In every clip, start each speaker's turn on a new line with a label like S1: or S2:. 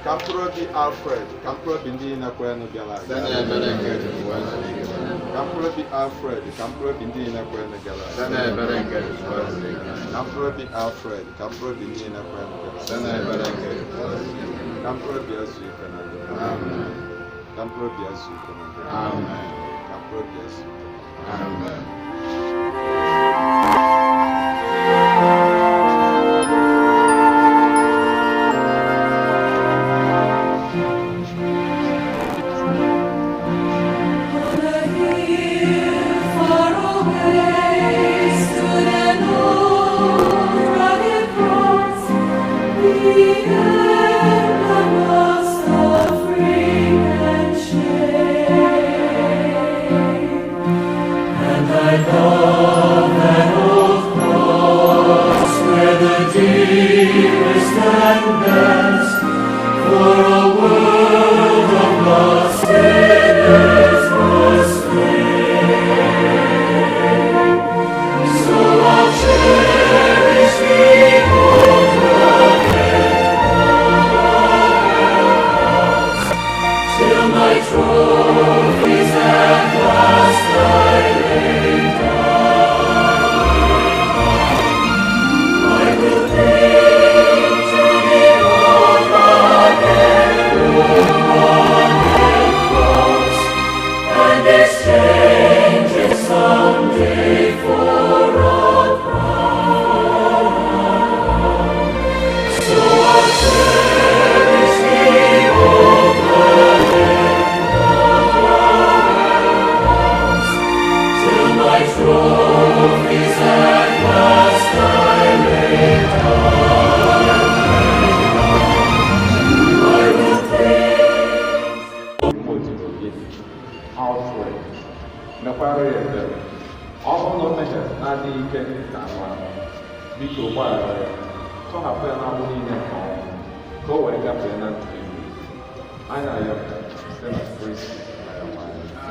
S1: Kamprodi Alfred, Kamprodi Bindi na kwenu gala. Kamprodi Alfred, Kamprodi Bindi na kwenu gala. Kamprodi Alfred, Kamprodi Bindi na kwenu gala. Kamprodi Asu Kanada. Amen. Kamprodi Asu Kanada. Amen. Kamprodi Asu Kanada. Amen.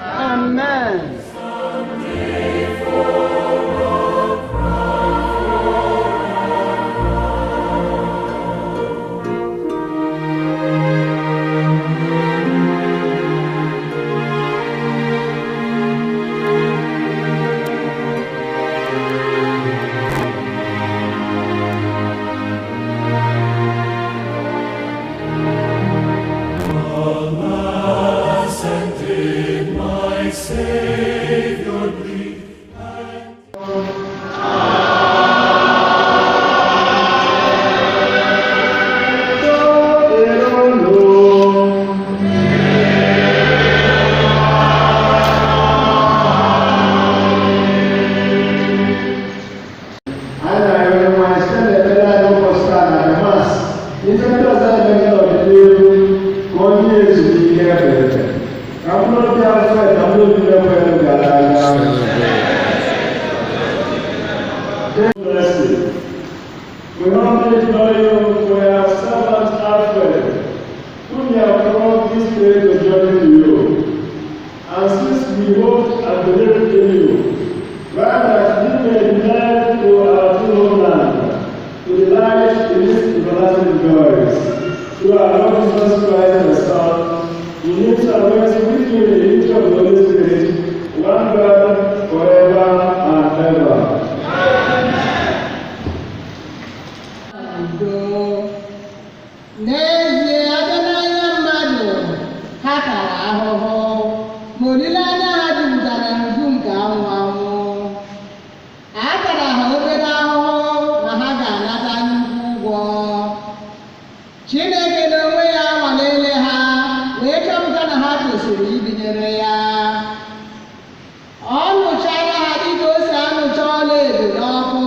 S2: Amen.
S3: We humbly join you for our servant Alfred, whom you have brought this day to journey to you. And since we hope and believe in you, grant that we may be led to our true homeland, to delight in His everlasting joys. Through our Lord Jesus Christ, the Son, He lives and reigns with you in the unity of the Holy Spirit, one God, forever and ever.
S2: N'ezie adịnanya mmadụ ha tara ahụhụ ma olileanya ha jupụtara n'uju nke anwụ anwụ. A tara ha obere ahụhụ ma ha ga-anata nnukwu ụgwọ. Chineke n'onwe ya nwalele ha wee chọpụta na ha tosiri ibinyere ya. Ọ nụchara ha dịka o si anụcha ọlaedo n'ọkụ,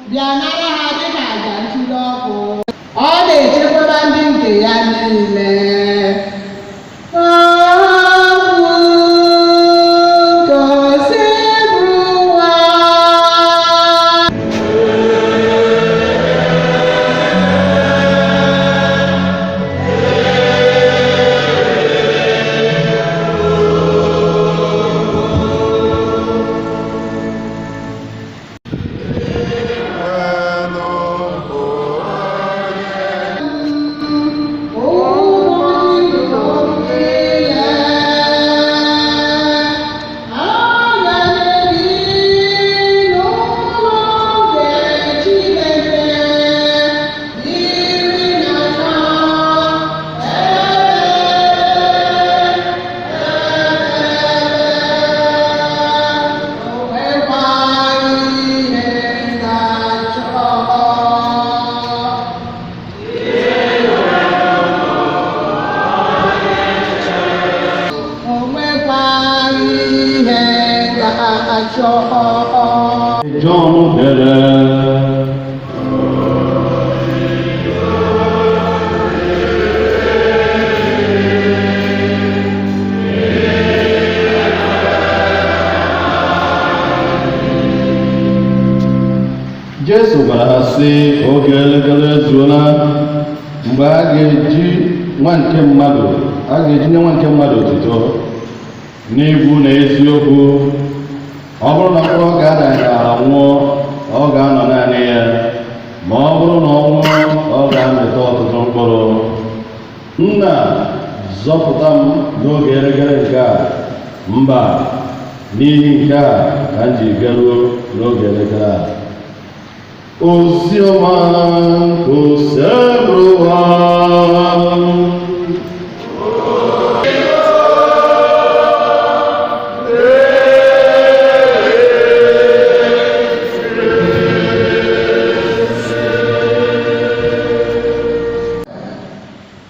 S2: bịa nara ha dịka àjà ntụrụ ọkụ. Ọ na-echekwaba ndị nke ya niile. Ọ bụ achọ.
S3: John dere. Jesu gwara ha sị, oge elekere ezuola mgbe a ga-eji nwa nke mmadụ otuto n'ibu na eziokwu. Ọ bụrụ na mkpụrụ ọ ga-adara nwụọ, ọ ga-anọ naanị ya, ma ọ bụrụ na ọ nwụọ, ọ ga-amịta ọtụtụ mkpụrụ. Nna, zọpụta m n'oge elekere nke a. Mba, n'ihi nke a ka m ji bịaruo n'oge elekere a. Oziọma nke osebụwa.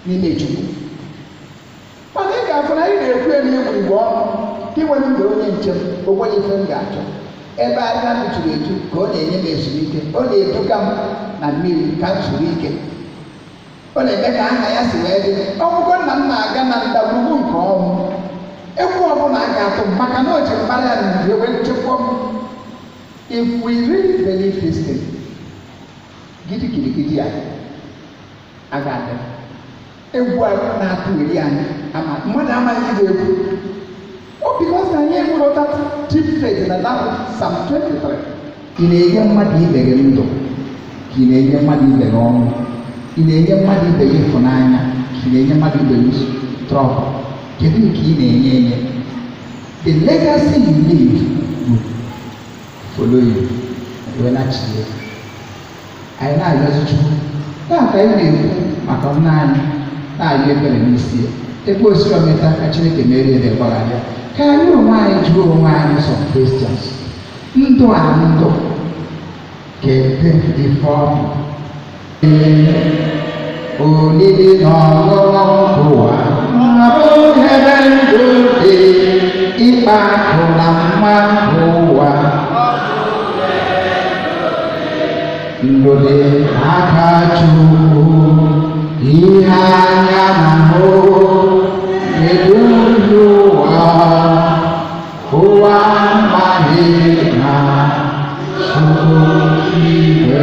S2: N'ime Chukwu. Mana ị ga-afụ na anyị na-ekwu elu egwu igbo ọnụ ka iwere mgbe onye nche m onwere ife m ga-achọ. Ebe aka m juru eju ka ọ na-enye m ezumike, ọ na-eduga m na mmiri ka m zuru ike, ọ na-eme ka aha ya si wee dị. Ọgwụgwọ nna m na-aga na ndagwurugwu nke ọnwụ, egwu ọbụla a ga-atụ m maka na o ji mara ya na wee nchekwa m. If we really believe this thing, gidi ya a ga-adị. Egwu a na-atụ eri anyị ama mmadụ amaghị ide egwu. Because na anyị enwere that deep faith na that Psalm 23. Ị na-enye mmadụ ibe gị ndụ, ka ị na-enye mmadụ ibe gị ọnwụ, ị na-enye mmadụ ibe gị ịfụnanya, ka ị na-enye mmadụ ibe gị trọbụl. Kedu nke ị na-enye? The legacy you leave will follow you. Wee na-achị anyị na-arịọzi Chukwu ka anyị na-ekwu maka nna anyị na-arịọ ebere n'isi ya. Ebe osiri ometa ka Chineke merie ebe gbagharịa. Ka anyị onwe anyị jụọ onwe anyị sọ Christians. Ndụ a ndụ kedu ife ọnụ. Olili na ọṅụṅụ ụwa abụghị ebe ndụ dị, ịkpa akụ na mma ụwa. Ndụ dị aka Chukwu, ihe anya na-ahụ. Kedu ndụ ụwa amaghị na Chukwu ibe.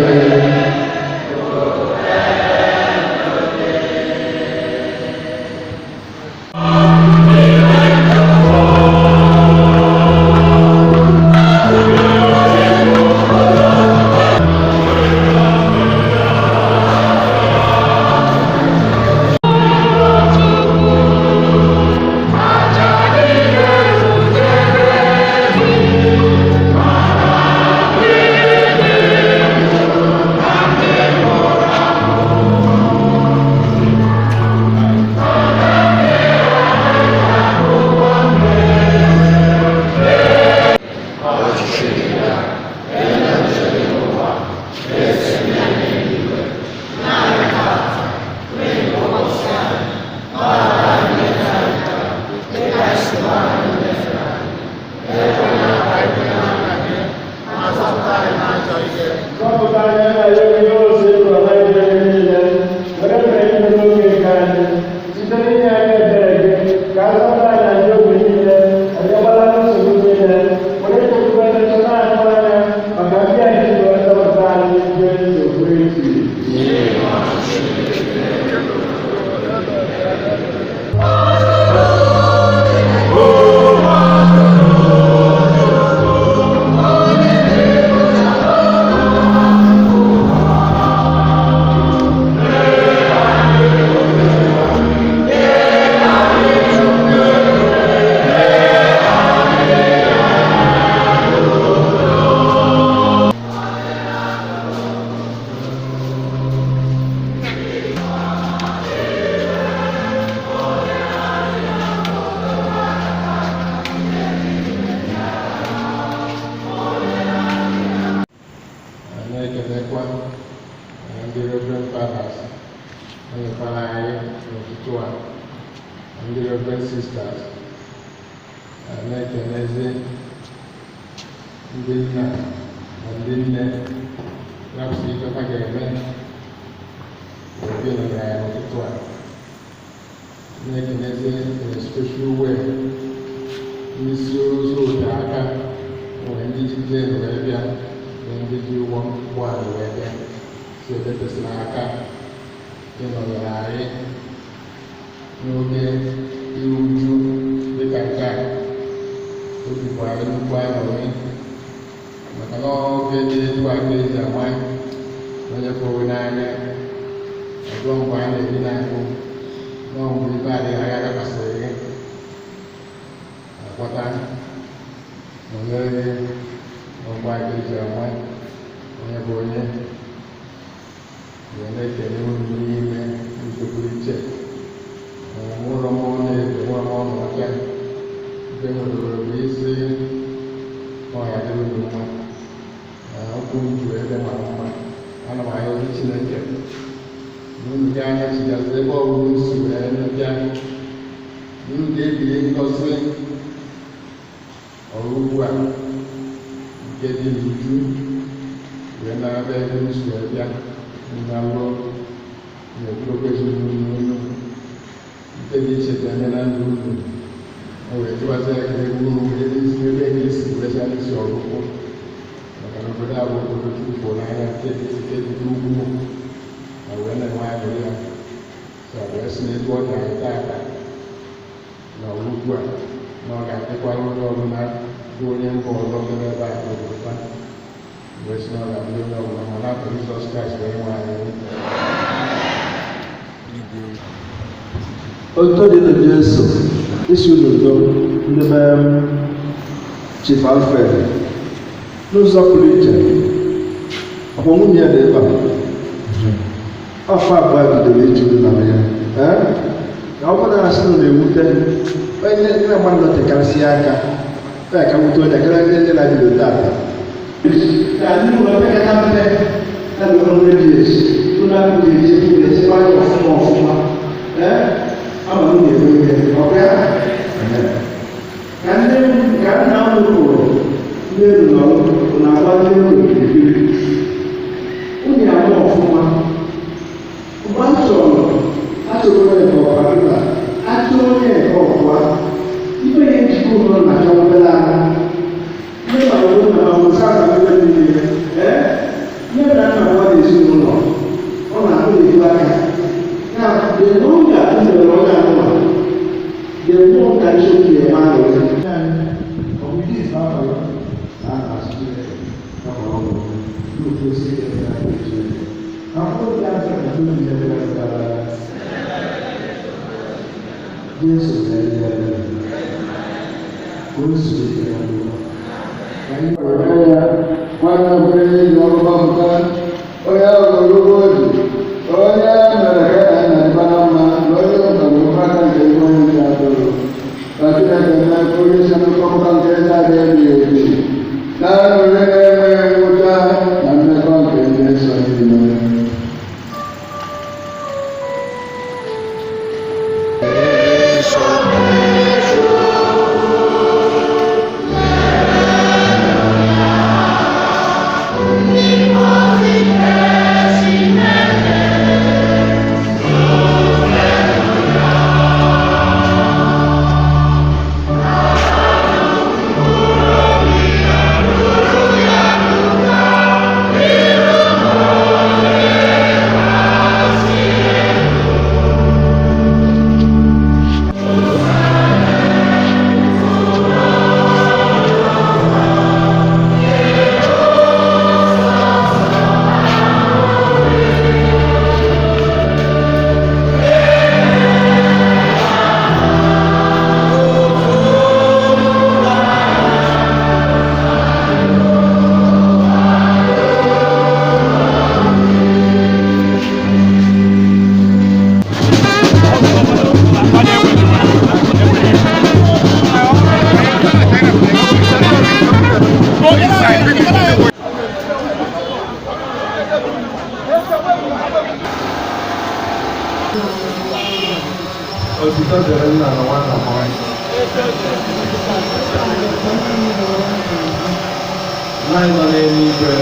S4: ndị Reverend Sisters na-ekenezi ndị nna na ndị nne rapụsị ikekwa ga-eme obi nọrọ ya n'ụtụtụ a na-ekenezie special way ndị isi ozi ụda aka nwere ndị ji plen wee bịa na ndị ji ụgbọala wee bịa si ebe kwesịrị aka ịnọnyere anyị n'oge iru uju dịka nke a obi bụ anyị nnukwu aṅụrị maka na oge dị etu aka eji ama onye pụrụ n'anya ọzọ mgbe a na-ebi n'akụ n'ọmgbe ibe adịghị agha dakwasịrị gị akwata n'onyeghị ọgba aka eji ama onye bụ onye wee na-ekele unu n'ime ụzọ pụrụ iche ụlọ mmụọ na-ebi nwa m ọnụ ọcha nke nwere bụ isi ọya dịrị unu mma na okwu nju ebe mara mma ana m anya onye Chineke n'unu gị anya chigazi ebe ọ bụla si wee bịa n'unu ga-ebiri ngọzi ọrụ ugbu a nke dị n'uju wee na-abịa ebe unu si wee bịa unu alụọ n'okpuru ezinụlọ unu nke dị iche ga-eme na ndụ unu o wee tụwazi aka ebe unu ebe esi wecha isi ọgụgụ maka na obodo a bụ obodo Chukwu n'anya nke dị ugwu na wee na-enwe aṅụrị ya ka wee si n'etu ọ ga-ata aka na ugwu a na ọ ga-adịkwara onye ọbụla bụ onye mba ọzọ mere ebe a n'obodo wee si na ọ ga-abụ onye ọbụla ma na-apụ Jizọs Kraịst wee nwe anyị.
S5: Otu dị na Jesu isi n'udo ndị be Chief Alfred n'ụzọ pụrụ iche ọkwa nwunye ya dị ebe a afọ abụọ bidoro iji na ya ka ọ bụrụ na asị na na-ewute onye na-agba ndụ tekarịsị aka ka nwute onye kara ndị na-adịdo tata ka ndị ụlọ pekata mpe na ndị redio ụlọ akwụkwọ eji echekwa anya ọfụma ama m na-enwe ihe ọbịa ka nna m kwuru ndị elu na-agba ndị elu okirikiri unu ya ọfụma mgbe m chọrọ achọrọ onye nke ọkpakịta achọ onye nke ọkwa ibe ya njikọ ụlọ na-achọ obere aka ndị ma obodo na mawụsa aka ebe niile ihe na nna nwa n'ezinụlọ ọ na-akụ na-ebu aka na the longer ndị ọrụ ahụ the more ka chukwu ya ma alụ ya ọmụdị ịzụ na asụsụ ya ọrụ n'otu osi ya na eji akwụkwọ dị afọ na ndị ndị ebe gara Jesu na-ere ya ebe ka o si ya n'ụlọ anyị nwere ya nwanne obere ndị ọrụ mmụta onye ahụ ogologo obi onye mere ka ya na-eba mma na onye ọbụla ụmụaka nke ebe onye ndị atụrụ ka Chineke na-ekwe onye isi nkọpụta nke ndị aga ebi ebi na nrụrụ na-enweghị ngwụcha na mmekọ nke ndị nsọ niile. Otito dịrị nna na nwata mmanya. anyị nọ n'eluigwe.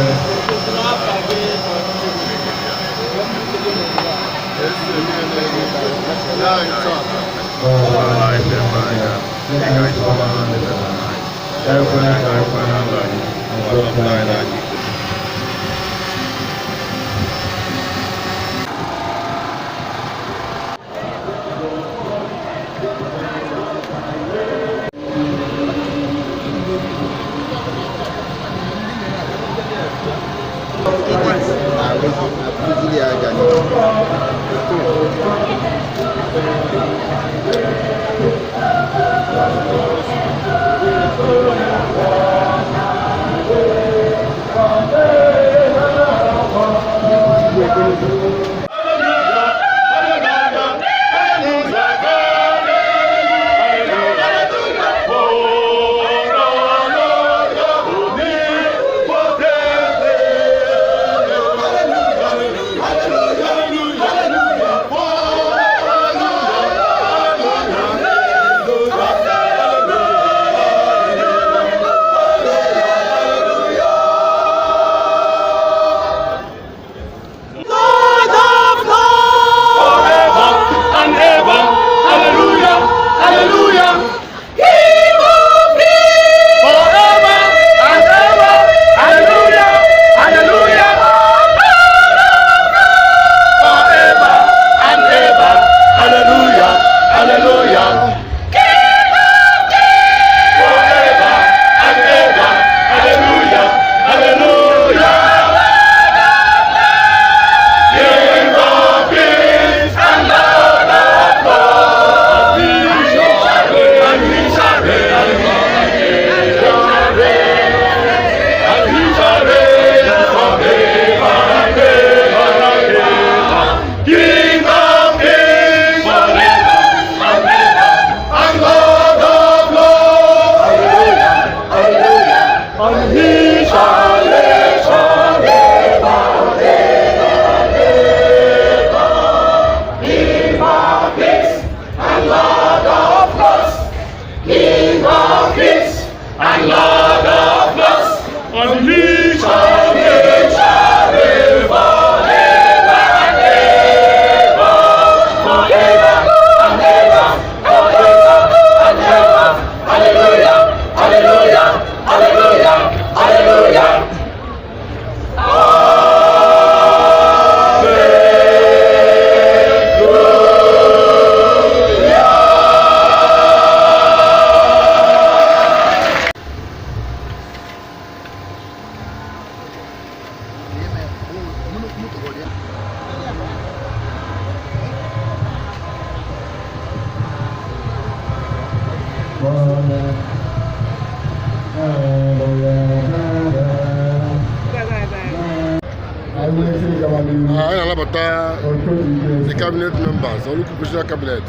S6: The cabinet members, the occupational cabinet,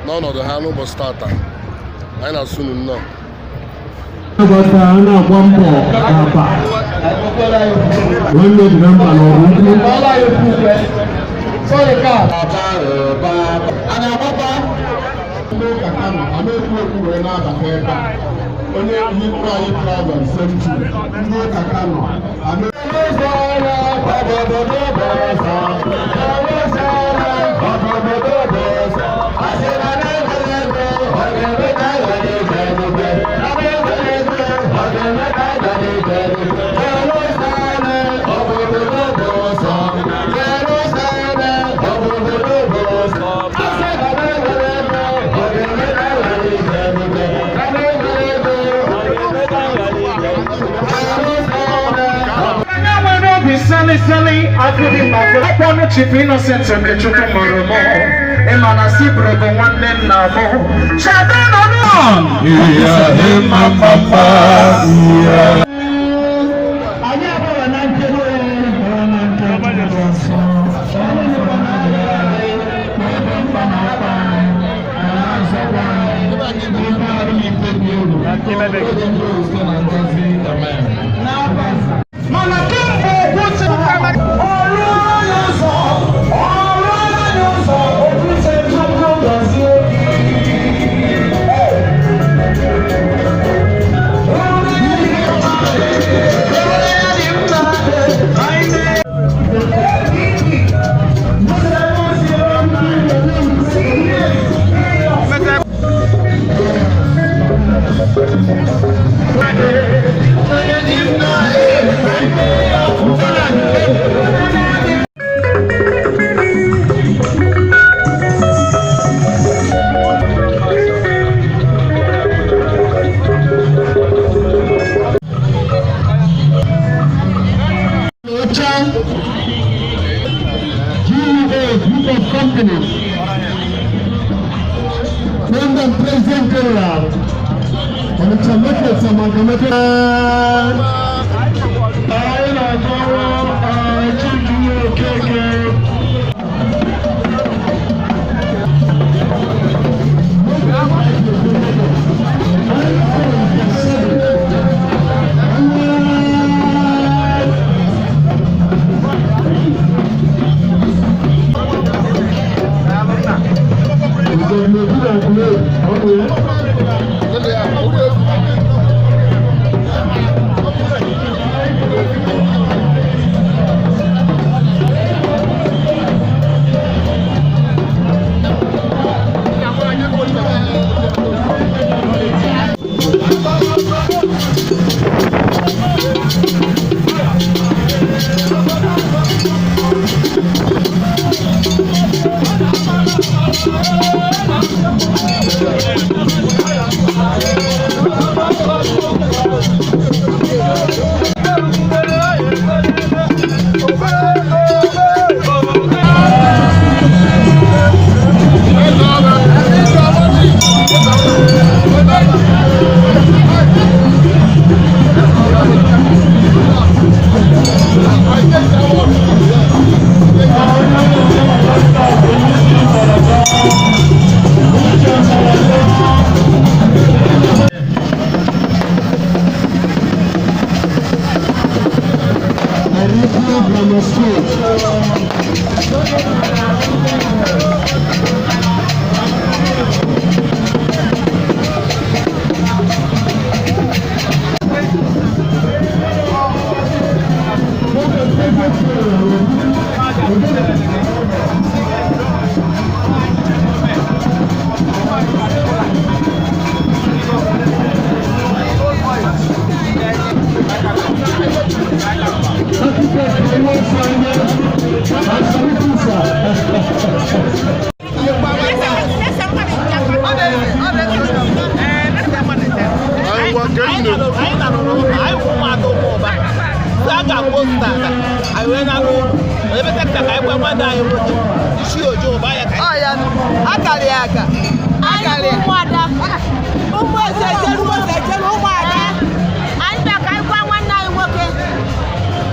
S6: none of the hand was starter. I know soon enough.
S3: Silly, I could be my upon the chip innocent and the children more. Emana Sibrogo one then now more. Shadow on! Yeah, Mama.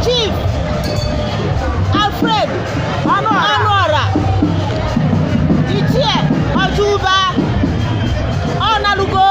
S2: Chief Alfred Anora Ichie Ojuba Onalugo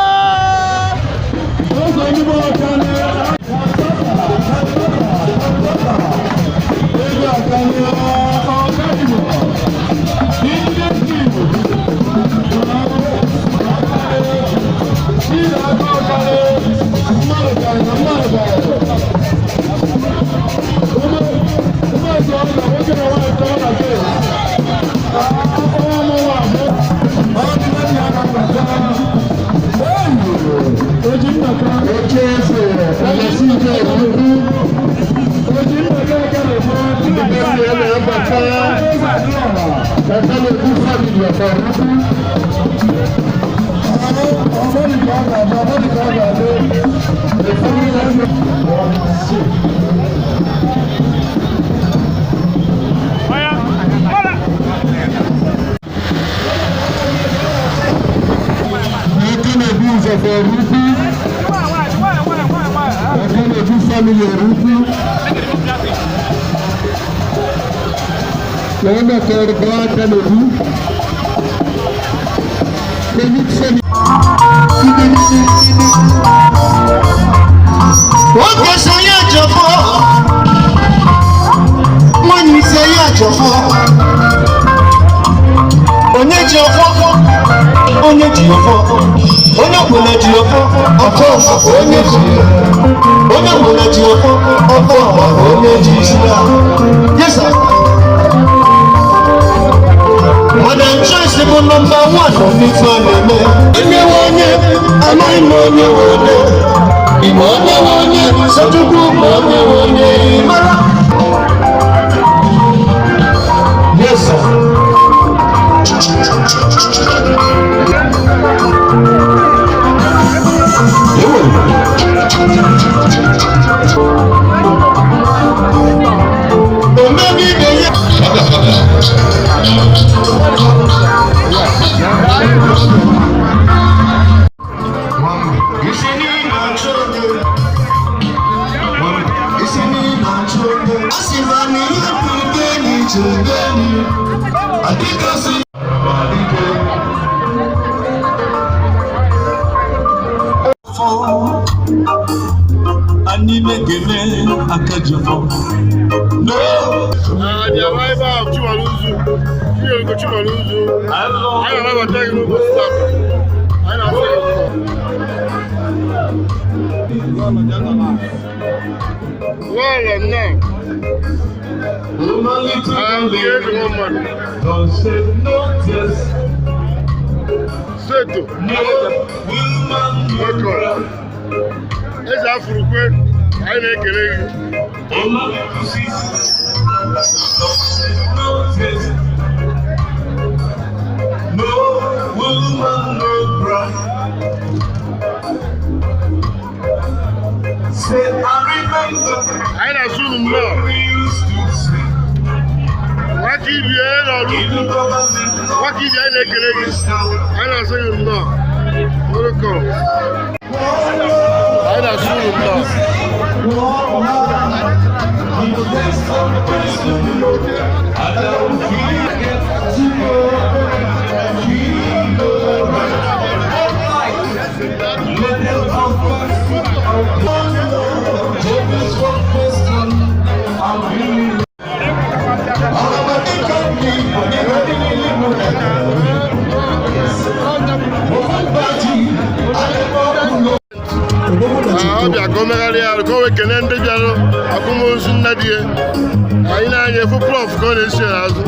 S7: amaghị m onye onye Igbo onye onye Sochukwu ma onye onye mara Yes sir
S6: The arrival of Chimaluzu. Here we go, Chimaluzu. I don't know what time you go stop. I don't know. Well, now. I'm the age woman.
S3: Don't say no test.
S6: Seto. Welcome. It's Africa. I make it.
S3: No woman, no bride. Say, I remember
S6: I don't see them now.
S3: we used to sing.
S6: What if you ain't all What if you ain't a Canadian? I don't see them now. Welcome. I don't see them now. Abia gọmegharị ya ka o wee kelee ndị bịara akwamozu nna di ya anyị na-anya efu plọf ka ọ na-esi n'azụ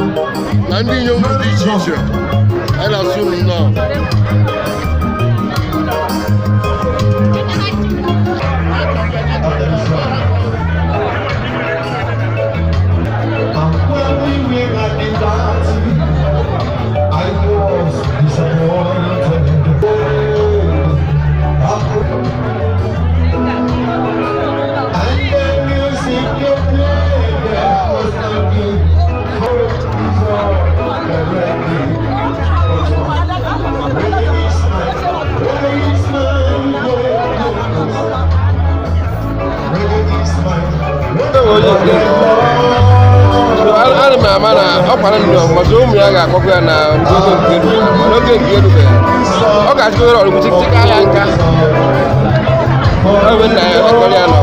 S6: na ndị inyom dị iche iche anyị na-asụ unu nnọọ
S4: ana m ama na ọ kwara ndụ maka ụmụ ya ga-akpọkwa ya na oge nke elu mana oge nke elu ọ ga-achịkọrọ ọrụ chịka ya nka ebe nna ya ọkọrọ ya nọ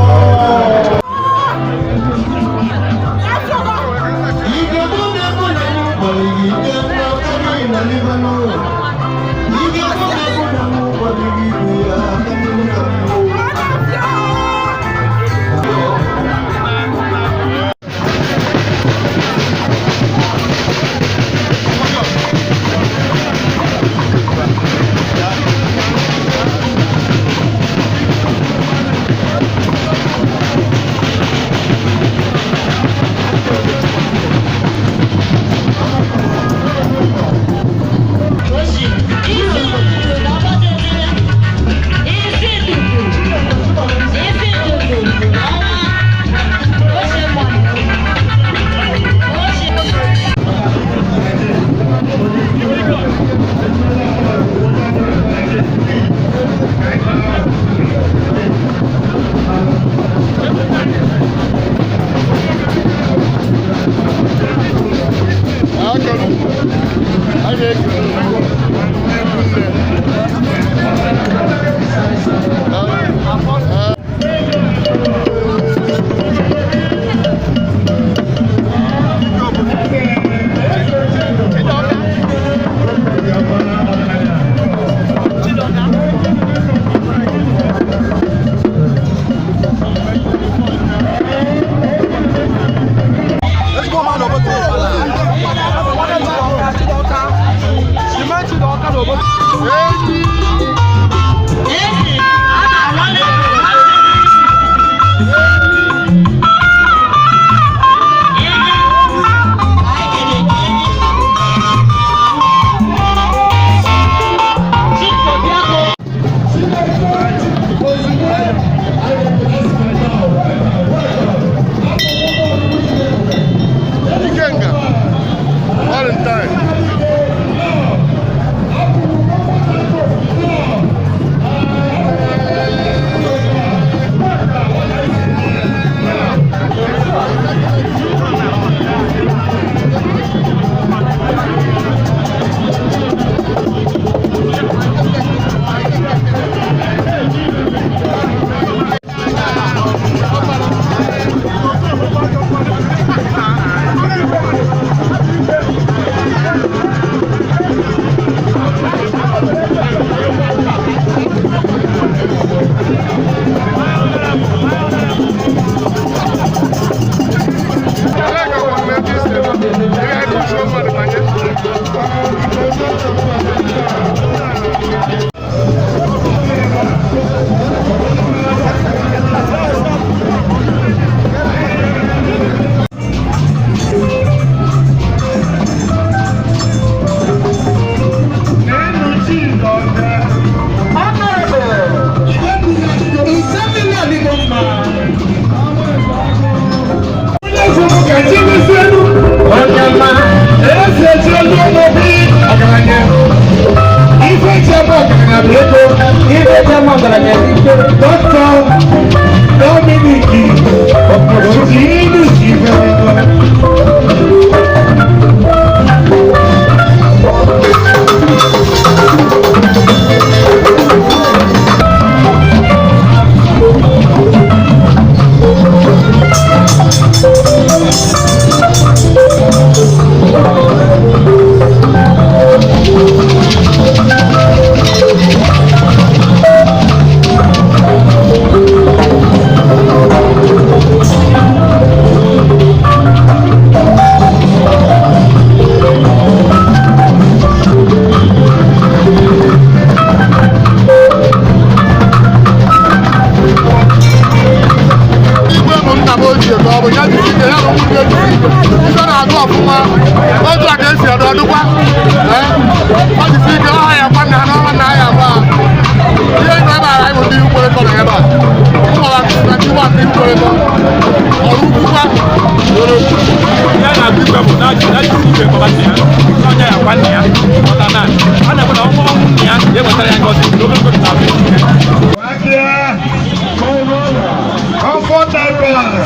S7: Dr. Dominic Opportunity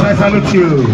S7: I salute you.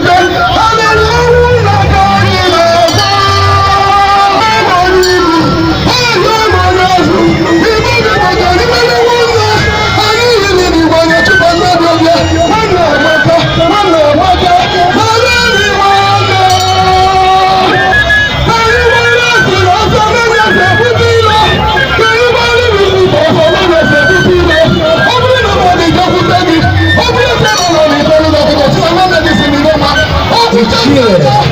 S8: Thank you.
S7: Let's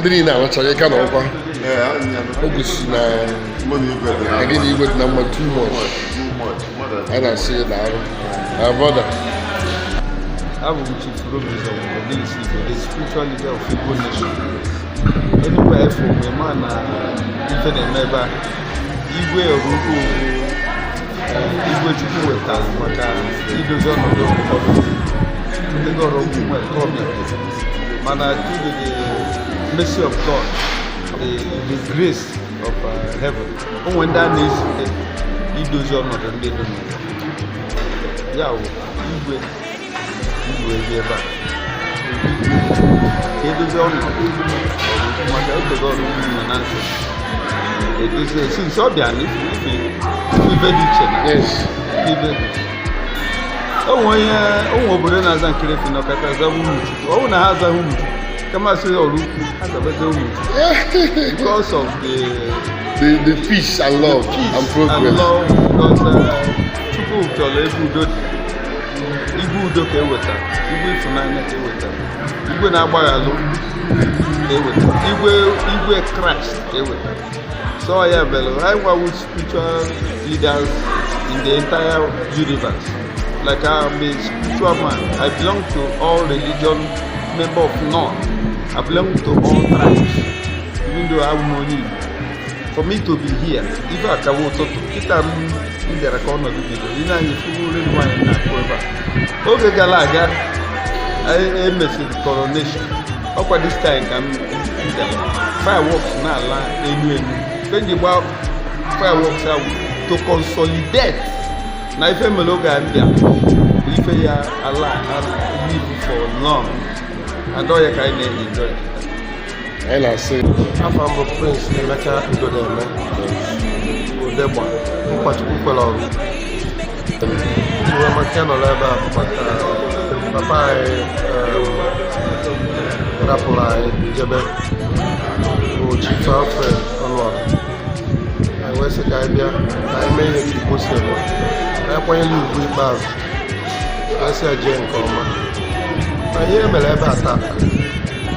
S6: ndị niile anọchara ịka na ọkwa o gosi na gị na igwe dị na mma too much anyị na-asị na arụ brother.
S8: Abụ m Chief Robinson Odelisi, the spiritual leader of Igbo Nation. Anywhere for me, man, ife na-eme ebe a igwe ọrụkwu igwe Chukwu wetara maka idozi ọnọdụ ụfọdụ ndị gọrọ okwu nwere problem, mana through the mercy of God, the grace of heaven, onwe ndị a na-ezute idozi ọnọdụ ndị dị n'ụwa. Ya bụ igwe ebe a edozi ọnọdụ maka obodo ọrụ ugbo na ntị edozi since ọ bịa ife dị iche na ibe onwe obodo na-aza nkirịfị na ọkata aza ụmụchukwu ọ bụ na ha azaghị ụmụchukwu kama sị ọrụ ukwu ha zabaza ụmụchukwu because of
S6: the peace and love and progress.
S8: Because Chukwu chọrọ ebe udo dị, igwe udo ka eweta, igwe ịfụnanya ka eweta, igwe na-agbaghalụ ka eweta, igwe Kraịst ka eweta. So ya belu, I work with spiritual leaders in the entire universe. Like I'm a spiritual man. I belong to all religion, member of none. I belong to all tribes, even though I have no need. For me to be here, even I can walk to kita ndera kono bibido. Ina yifuru nwanyi na kweba. Oge gara aga, I message coronation. Okwa this time kam fireworks na ala enu. When you buy fireworks to consolidate. Na ife meloga ndia. Ife ya ala live for long. And all you can enjoy.
S6: And I say,
S9: I'm a prince, like I do them. Udegba, Mpachukwu Iwe Makeno Leba, Papa Rapula, Jebe, Chief Alfred, I was a guy there, I made a people say, I want to live with Baz. I said, Jane Coleman. I hear me Leba attack.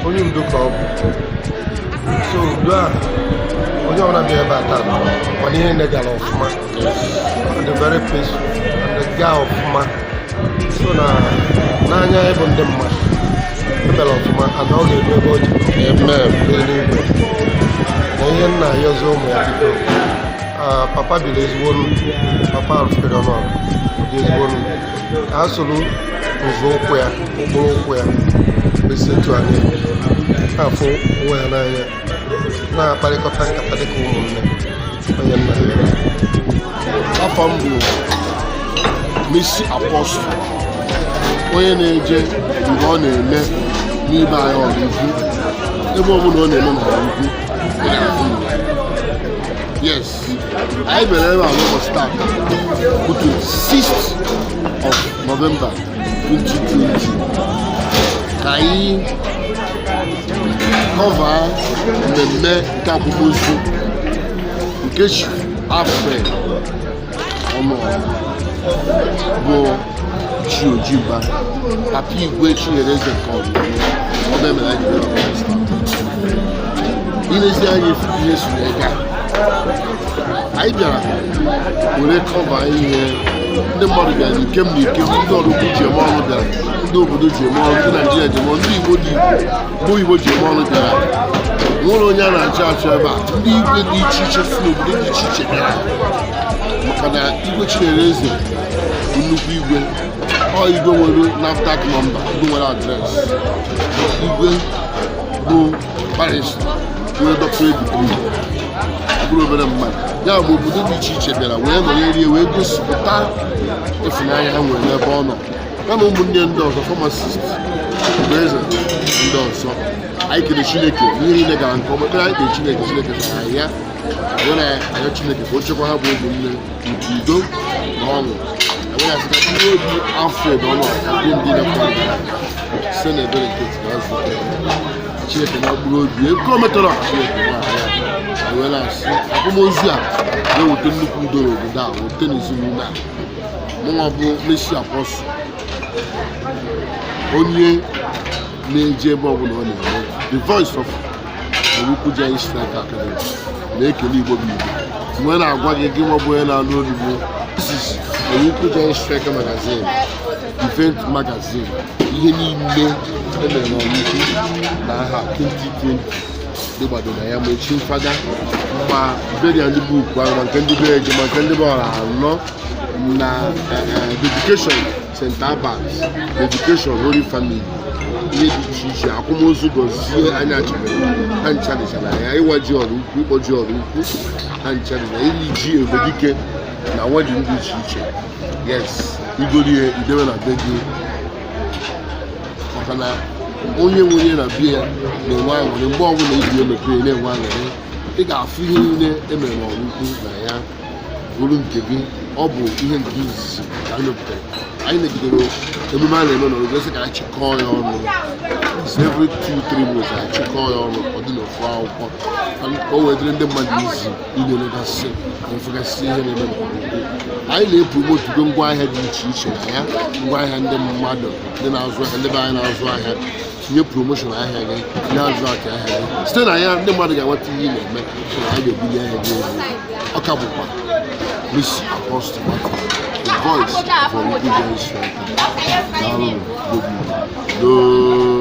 S9: Only do come. So, onye ọbụla bịa ebe a taa mana ihe ndị gara ọfụma and very peaceful and gaa ọfụma so n'anya ịbụ ndị mmadụ ebere ọfụma and ọ ga-ebu ebe o ji n'eluigwe na ihe nna ayọzi ụmụ ya biko papa biri ezigbo papa Alfred Ọnọrọ dị ezigbo ka ha soro ụzọ ụkwụ ya ụkpụrụ ụkwụ ya esetu anya afọ onwe ya n'anya na-akparịkọta nkata dịka ụmụnne onye nna ya.
S6: Afọ m bụ Messi Apostle, onye na-eje mgbe ọ na-eme n'ibe anyị ọgụgụ ebe ọ bụla ọ na-eme na ọgụgụ. Yes, anyị mere ebe a n'ụbọchị taa bụ 26th of November 2020 ka anyị kọva mmemme nke akwamozu nke Chief Alfred Ọnọrọ bụ Chi Ojimba, Papa Igwe Chinyere Eze nke ọ na-emere anyị jiri ọbụla ilezi anyị ihe so n'ega anyị bịara were kọva ihe ndị mmadụ bịara n'ikem na ikem, ndị ọrụ ugwu ji eme ọrụ bịara, ndị obodo ji eme ọrụ, ndị Naijiria ji eme ọrụ, ndị Igbo ji eme ọrụ bịara. Nwere onye a na-achọ achọ ebe a, ndị igwe dị iche iche si n'obodo dị iche iche bịara maka na Igwe Chinyere Eze bụ nnukwu igwe. Ọ igwe nwere NAFDAC nọmba, igwe nwere adreesị, igwe bụ barista, nwere doctorate degree, bụrụ obere mmadụ. Ya bụ obodo dị iche iche bịara wee nọnyere wee gosipụta ịfụnanya ha nwere n'ebe ọ nọ, ya na ụmụnne ndị ọzọ pharmacist bụ eze ndị ọzọ. Anyị kere Chineke ihe niile gara nke ọma, kpere anyị kere Chineke sara anyị ya wee na-ayọ Chineke ka o chekwa ha bụ ụmụnne nke udo na ọṅụ. Enweghị asịka ihe obi Alfred Ọnọrọ ka ndị ndị na-ekwe site na ebere nke otu Chineke na mkpụrụ obi ego o metara Chineke ewela asị akwamozu a na-eweta nnukwu udo n'obodo a, wete n'ezinụlọ a. Mụnwa bụ Messi Apostle, onye na-eje ebe ọbụla ọ na-eme, the voice of Ọrụ Giant Striker Academy na-ekele Igbo bụ Igbo mgbe na-agwa gị gị nwa bụ onye na-alụ olugbo Ọrụ Giant Striker magazine event magazine ihe niile emere n'Ọrụ na aha 2020 dịgbado na ya ma echi mfada ma beria ndị bụ ukwu ahụ ma nke ndị be eje ma nke ndị be ọra anọ na dedication St. Albert dedication Holy Family ihe dị iche iche akwamozu gọzie anya chebere ha nchadịchara ya ịwa ji ọrụ ukwu ịkpọ ji ọrụ ukwu ha nchadịchara iri ji ebedike na wedin dị iche iche yes igorie idewe na be gị maka na onye nwere na biya na-enwe aṅụrị mgbe ọbụla iji emepe na-enwe aṅụrị ị ga-afụ ihe niile emere n'Ọrụ Ukwu na ya bụrụ nke gị ọ bụ ihe nke izizi ka anyị mepụtara anyị megidere emume a na-eme n'Ọrụ Ukwu ka anyị chịkọọ ya ọnụ every 2-3 months anyị chịkọọ ya ọnụ ọ dị n'ofu akwụkwọ ka o wedịrị ndị mmadụ izi ileregasị na efegasị ihe na-eme n'Ọrụ Ukwu anyị na-epromotugo ngwaahịa dị iche iche na ya ngwaahịa ndị mmadụ ndị na-azụ ahịa ndị be anyị na-azụ ahịa tinye promoshọn ahịa gị nye advat ahịa gị site na ya ndị mmadụ ga-enweta ihe ị na-eme so na anyị ga-ebuli ahịa gị elu ọ ka bụkwa Miss Apostle Martin, the voice for Ọrụ Giant Striker. Daalụ.